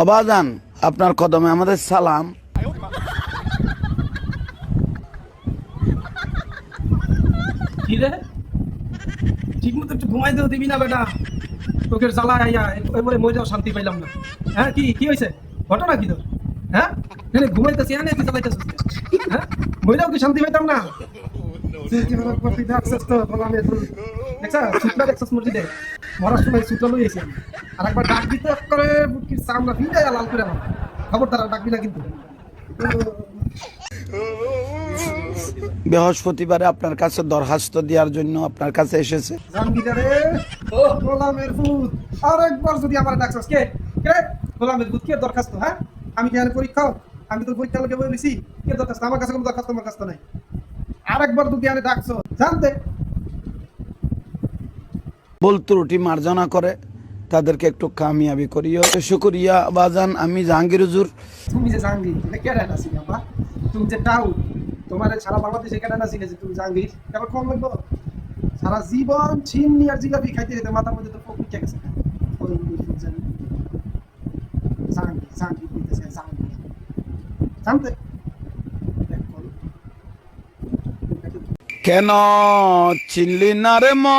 অবাজান আপনার কদমে আমাদের সালাম। কি রে, ঠিক মতো একটু ঘুমাইতেও দিবি না বেটা? তোকে জ্বালা আইয়া এবারে মইরাও শান্তি পাইলাম না। হ্যাঁ, কি কি হয়েছে? ঘটনা কি তোর? হ্যাঁ, ঘুমাইতেছি তুই চালাইতেছিস? হ্যাঁ, মইরাও কি শান্তি পাইতাম না? মরার সময় সুতরা লই আইছি আমি। আর একবার ডাক দিতে করে বুকির চামড়া ফিটাইয়া লাল করে আমার। খবরদার আর ডাকবি না কিন্তু। বৃহস্পতিবারে আপনার কাছে দরখাস্ত দেওয়ার জন্য আপনার কাছে এসেছে। জাহাঙ্গীরে, ও গোলামের ভূত, আর একবার যদি আমার ডাকছস কে কে গোলামের ভূত, কে দরখাস্ত? হ্যাঁ, আমি কি পরীক্ষা? আমি তোর পরীক্ষা লোকে বলেছি কে দরখাস্ত? আমার কাছে কোনো দরখাস্ত আমার কাছে নাই। আর একবার যদি আরে ডাকছো জানতে ভুল ত্রুটি মার্জনা করে তাদেরকে একটু কামিয়াবি করিও। শুকরিয়া বাজান, আমি জাহাঙ্গীর হুজুর। তুমি যে জাহাঙ্গীর এটা কে ডাটা ছিল বাবা? তুমি যে টাউ, তোমার সারা বাংলাদেশে কে ডাটা ছিল যে তুমি জাহাঙ্গীর? এবার কম লাগবো? সারা জীবন চিমনি আর জিলাপি খাইতে যেতে মাথার মধ্যে তো পোক উঠে গেছে। জাহাঙ্গীর জাহাঙ্গীর বলতেছে জাহাঙ্গীর জানতে কেন চিনলি না রে মন,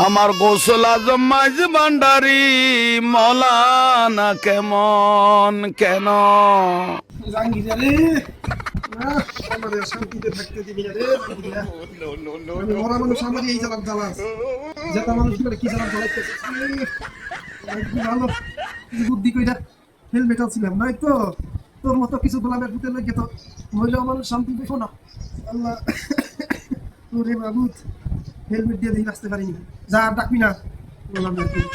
আমার গোসল আজম মাঝ ভান্ডারি মৌলানা কেমন কেন? জাহাঙ্গীর রে, আমাদের শান্তিতে থাকতে দিবি না রে। আমি মরা মানুষ, আমার এই জ্বালার জ্বালা যেটা মানুষ কি জ্বালার জ্বালাইতেছে। ভালো বুদ্ধি কইরা হেলমেট আনছিলাম নাই তো, তোর মতো কিছু গোলামের ভূতের লাগে তো মহিলা মানুষ শান্তি দেখো না। আল্লাহ তোরে মাবুদ, হেলমেট দিয়ে দিয়ে আসতে পারিনি। যা আর ডাকবি না গোলামের ভূত।